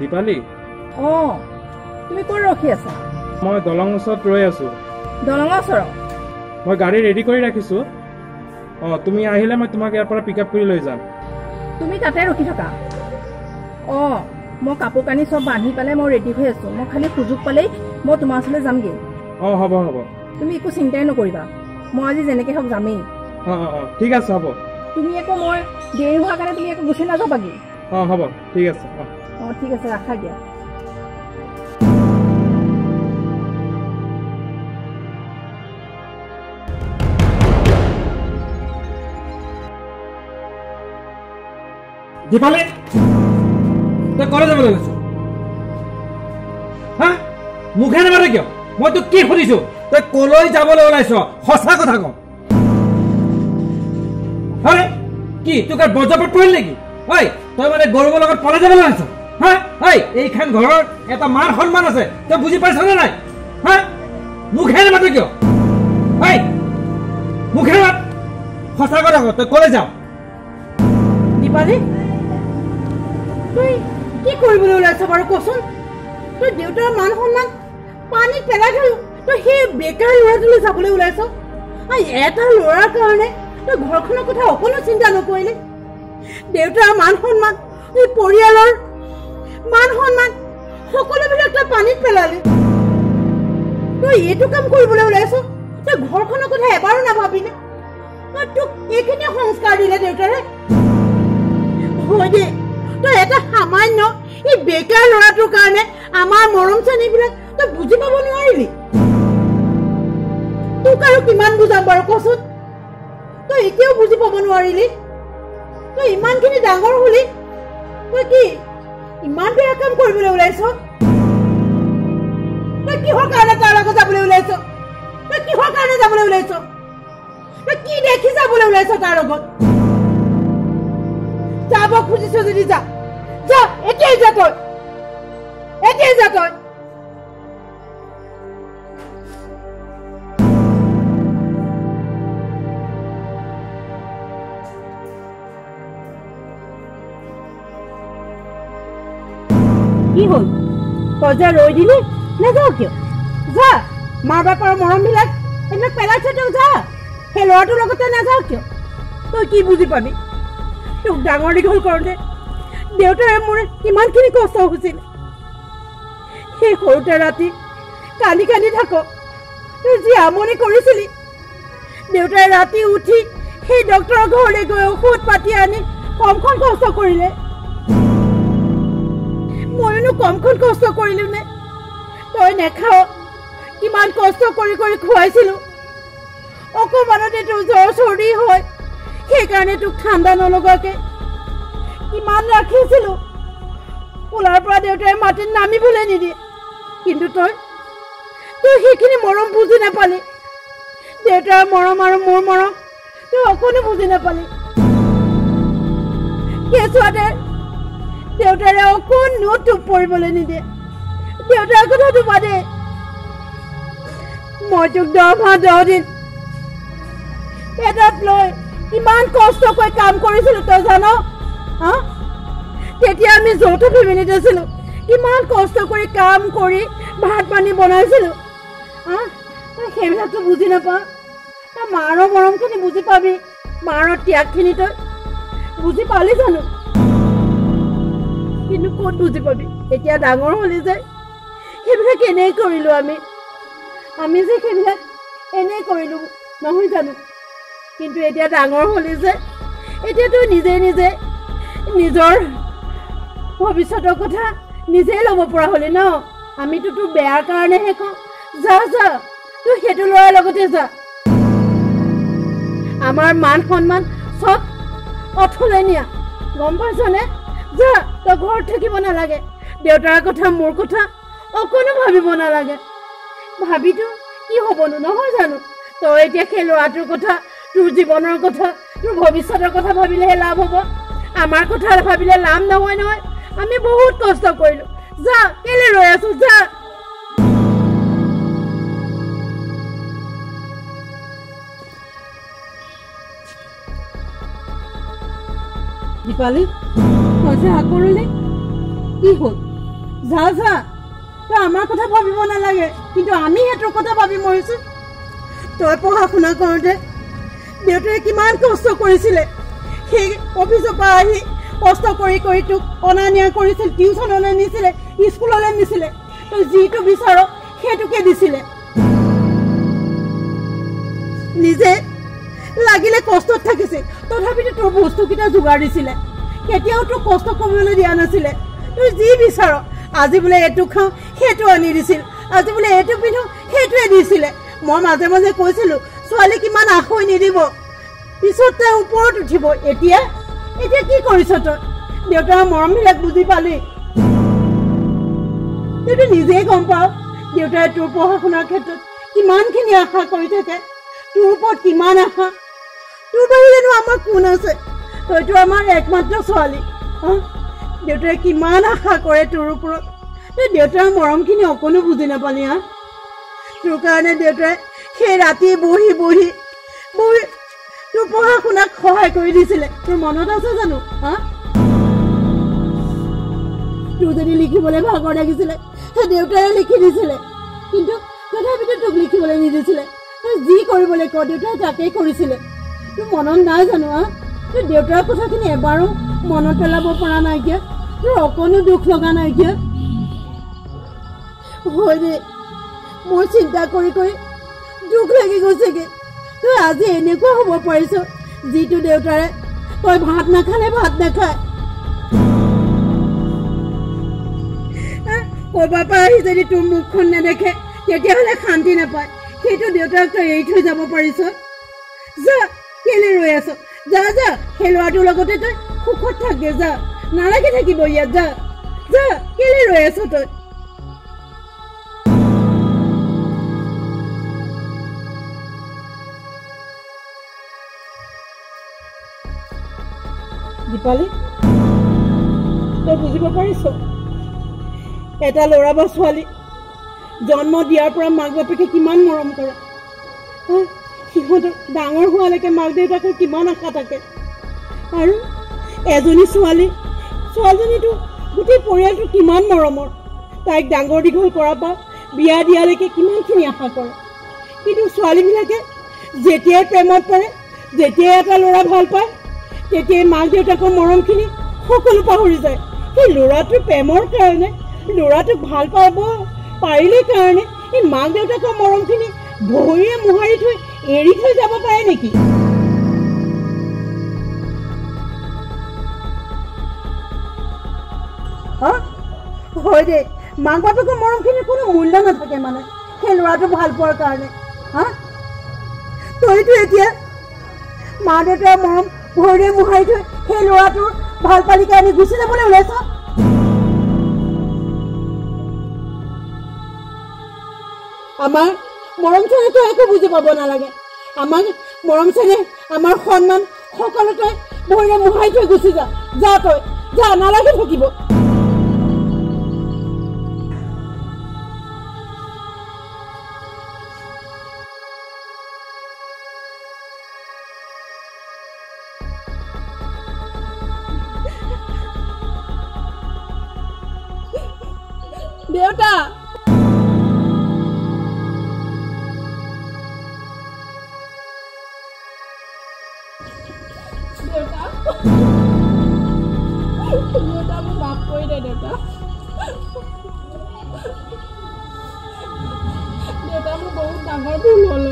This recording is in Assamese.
দীপালি তুমি ক'ত ৰখি আছা? মই দলং ওচৰত ৰৈ আছো। দলঙৰ ওচৰত? মই গাড়ী ৰেডি কৰি ৰাখিছো। তুমি আহিলে মই তোমাক ইয়াৰ পৰা পিক আপ কৰি লৈ যাম। তুমি তাতে ৰখি থাকা। মই কাপোৰ কানি চব বান্ধি পেলাই মই ৰেডি হৈ আছো। মই খালি সুযোগ পালেই মই তোমাৰ ওচৰলৈ যামগৈ। হ'ব হ'ব। তুমি একো চিন্তাই নকৰিবা, মই আজি যেনেকৈ হওক যামেই। ঠিক আছে হ'ব। তুমি একো মই দেৰি হোৱাৰ কাৰণে তুমি একো গুচি নাযাবাগৈ। হ'ব ঠিক আছে। ঠিক আছে, ৰাখা দিয়া। দীপালি, তই কলে যাবলৈ লৈছ? হা, মুখে নামাৰে কিয়? মই তোক কি সুধিছো? তই কলৈ যাবলৈ ওলাইছ? সঁচা কথা ক। আৰে কি তোক আৰু বজাৰত পৰিল নেকি? তই মানে গৌৰৱৰ লগত পলাই যাবলৈ ওলাইছ? এইখন ঘৰৰ এটা মান সন্মান আছে, তই বুজি পাইছ নে নাই? মুখে নামাতে কিয়? মুখে মাত, সঁচা কথা ক, তই কলৈ যাও? দীপালি, তই কি কৰিবলৈ ওলাইছ বাৰু কচোন? তই দেউতাৰ মান সন্মান পানীত পেলাই থৈ তই সেই বেকাৰ ল'ৰাটোলৈ যাবলৈ ওলাইছ? এটা ল'ৰাৰ কাৰণে তই ঘৰখনৰ কথা অকণো চিন্তা নকৰিলি? দেউতাৰ মান সন্মান, পৰিয়ালৰ মান সন্মান সকলোবিলাক তই পানীত পেলালি। তই এইটো কাম কৰিবলৈ ওলাইছ? তই ঘৰখনৰ কথা এবাৰো নাভাবিলে? তোক এইখিনি সংস্কাৰ দিলে দেউতাৰে? হয় দে, তই এটা সামান্য এই বেকাৰ ল'ৰাটোৰ কাৰণে আমাৰ মৰম চেনেহবিলাক তই বুজি পাব নোৱাৰিলি? তোক আৰু কিমান বুজাম বাৰু কচোন? তই এতিয়াও বুজি পাব নোৱাৰিলি? তই ইমানখিনি ডাঙৰ হলি, তই কি ইমান বেয়া কাম কৰিবলৈ ওলাইছ? তই কিহৰ কাৰণে তাৰ লগত যাবলৈ ওলাইছ? তই কিহৰ কাৰণে যাবলৈ ওলাইছ? তই কি দেখি যাবলৈ ওলাইছ তাৰ লগত? যাব খুজিছ যদি যা, এতিয়াই যা তই, এতিয়াই যা তই। কি হ'ল? তই যে ৰৈ দিলি, নাযাও কিয়? যা, মাৰ বাপৰ মৰমবিলাক এইবিলাক পেলাই থৈ তই যা। সেই ল'ৰাটোৰ লগতে নাযাও কিয়? তই কি বুজি পাবি? তোক ডাঙৰ দীঘল কৰোঁতে দেউতাৰে মোৰ কিমানখিনি কষ্ট হৈছিল। সেই সৰুতে ৰাতি কান্দি কান্দি থাক, তই যি আমনি কৰিছিলি। দেউতাই ৰাতি উঠি সেই ডক্তৰৰ ঘৰলৈ গৈ ঔষধ পাতি আনি কমখন কষ্ট কৰিলে। মইনো কমখন কষ্ট কৰিলো নে? তই নেখাও, কিমান কষ্ট কৰি কৰি খুৱাইছিলো। অকমানতে তোৰ জ্বৰ চৰ্দি হয়, সেইকাৰণে তোক ঠাণ্ডা নলগাকে কিমান ৰাখিছিলো। কোলাৰ পৰা দেউতাই মাটিত নামিবলৈ নিদিয়ে, কিন্তু তই সেইখিনি মৰম বুজি নাপালি। দেউতাৰ মৰম আৰু মোৰ মৰম তই অকণো বুজি নাপালি। কেঁচুৱাতে দেউতাৰে অকণো টোপ পৰিবলৈ নিদিয়ে। দেউতাৰ কথাটো বাদে, মই তোক 10 মাহ 10 দিন পেটত লৈ কিমান কষ্ট কৰি কাম কৰিছিলো তই জান? তেতিয়া আমি যৌথ ফেমিলিত আছিলো, কিমান কষ্ট কৰি কাম কৰি ভাত পানী বনাইছিলো। সেইবিলাকতো বুজি নাপা? তই মাৰৰ মৰমখিনি বুজি পাবি, মাৰৰ ত্যাগখিনি তই বুজি পালি জানো? কিন্তু ক'ত বুজি পাবি? এতিয়া ডাঙৰ হলি যে সেইবিলাক এনেই কৰিলো আমি যে সেইবিলাক এনেই কৰিলো নহয় জানো? কিন্তু এতিয়া ডাঙৰ হলি যে এতিয়া তই নিজে নিজে নিজৰ ভৱিষ্যতৰ কথা নিজেই ল'ব পৰা হলি ন? আমিতো তোৰ বেয়াৰ কাৰণেহে কওঁ, যা তই সেইটো ল'ৰাৰ লগতে যা। আমাৰ মান সন্মান চব অথলে নিয়া, গম পাইছনে? যা, তই ঘৰত থাকিব নালাগে। দেউতাৰ কথা মোৰ কথা অকণো ভাবিব নালাগে। ভাবিতো কি হ'বনো নহয় জানো? তই এতিয়া সেই ল'ৰাটোৰ কথা, তোৰ জীৱনৰ কথা, তোৰ ভৱিষ্যতৰ কথা ভাবিলেহে লাভ হ'ব। আমাৰ কথা ভাবিলে লাভ নহয় নহয়। আমি বহুত কষ্ট কৰিলো। যা, কেলে ৰৈ আছো? যা। দীপালি, তই যে আকৰলে কি হ'ল? যা যা তই আমাৰ কথা ভাবিব নালাগে কিন্তু আমি সেইটোৰ কথা ভাবি মৰিছো তই পঢ়া শুনা কৰোঁতে দেউতাই কিমান কষ্ট কৰিছিলে সেই অফিচৰ পৰা আহি কষ্ট কৰি কৰি তোক অনা নিয়া কৰিছিল টিউচনলৈ নিছিলে স্কুললৈ নিছিলে তই যিটো বিচাৰ সেইটোকে দিছিলে নিজে লাগিলে কষ্টত থাকিছিল তথাপিতো তোৰ বস্তুকেইটা যোগাৰ দিছিলে কেতিয়াও তোক কষ্ট কৰিবলৈ দিয়া নাছিলে তই যি বিচাৰ আজি বোলে এইটো খাওঁ সেইটো আনি দিছিল আজি বোলে এইটো পিন্ধো সেইটোৱে দিছিলে মই মাজে মাজে কৈছিলোঁ ছোৱালী কিমান আশৈ নিদিব পিছত তাই ওপৰত উঠিব এতিয়া এতিয়া কি কৰিছ তই দেউতাৰ মৰমবিলাক বুজি পালি তইতো নিজেই গম পাৱ দেউতাই তোৰ পঢ়া শুনাৰ ক্ষেত্ৰত কিমানখিনি আশা কৰি থাকে তোৰ ওপৰত কিমান আশা তোৰ বাহিৰেনো আমাৰ কোন আছে তইতো আমাৰ একমাত্ৰ ছোৱালী দেউতাই কিমান আশা কৰে তোৰ ওপৰত তই দেউতাৰ মৰমখিনি অকণো বুজি নাপালি তোৰ কাৰণে দেউতাই সেই ৰাতি বহি বহি বহি তোৰ পঢ়া শুনাক সহায় কৰি দিছিলে তোৰ মনত আছে জানো তোৰ যদি লিখিবলৈ ভাগৰ লাগিছিলে সেই দেউতাই লিখি দিছিলে কিন্তু তথাপিতো তোক লিখিবলৈ নিদিছিলে তই যি কৰিবলৈ ক দেউতাই তাকেই কৰিছিলে তোৰ মনত নাই জানো তোৰ দেউতাৰ কথাখিনি এবাৰো মনত পেলাব পৰা নাইকিয়া তোৰ অকণো দুখ লগা নাইকিয়া হয় দে মোৰ চিন্তা কৰি কৰি দুখ লাগি গৈছেগে তই আজি এনেকুৱা হ'ব পাৰিছ যিটো দেউতাৰে তই ভাত নাখালে ভাত নাখায় ক'ৰবাৰ পৰা আহি যদি তোৰ মুখখন নেদেখে তেতিয়াহ'লে শান্তি নাপায় সেইটো দেউতাক তই এৰি থৈ যাব পাৰিছ যা কেলে ৰৈ আছ যা যা সেই ল'ৰাটোৰ লগতে তই সুখত থাকে যা নালাগে থাকিব ইয়াত যা যা কেলে ৰৈ আছ তই দীপালী তই বুজিব পাৰিছ এটা ল'ৰা বা ছোৱালী জন্ম দিয়াৰ পৰা মাক বাপেকে কিমান মৰম কৰে সিহঁতৰ ডাঙৰ হোৱালৈকে মাক দেউতাকৰ কিমান আশা থাকে আৰু এজনী ছোৱালীজনীতো গোটেই পৰিয়ালটো কিমান মৰমৰ তাইক ডাঙৰ দীঘল কৰাৰ পৰা বিয়া দিয়ালৈকে কিমানখিনি আশা কৰে কিন্তু ছোৱালীবিলাকে যেতিয়াই প্ৰেমত পৰে যেতিয়াই এটা ল'ৰা ভাল পায় তেতিয়াই মাক দেউতাকৰ মৰমখিনি সকলো পাহৰি যায় সেই ল'ৰাটোৰ প্ৰেমৰ কাৰণে ল'ৰাটোক ভাল পাব পাৰিলে কাৰণে এই মাক দেউতাকৰ মৰমখিনি ভৰিৰে মোহাৰি থৈ এৰি থৈ যাব পাৰে নেকি হয় দে মাক বাপেকৰ মৰমখিনিৰ কোনো মূল্য নাথাকে মানে সেই ল'ৰাটো ভাল পোৱাৰ কাৰণে তইতো এতিয়া মা দেউতাৰ মৰম ভৰিৰে মোহাৰি থৈ সেই ল'ৰাটোৰ ভাল পালি কাৰণে গুচি যাবলৈ ওলাইছ আমাৰ মৰম চেনেহ তই একো বুজি পাব নালাগে আমাক মৰম চেনেহ আমাৰ সন্মান সকলো তই ভৰিৰে মোহাৰি থৈ গুচি যা তই যা নালাগে থাকিব দেউতা মোক মাফ কৰি দে দেউতা মোৰ বহুত ডাঙৰ ভুল হ'ল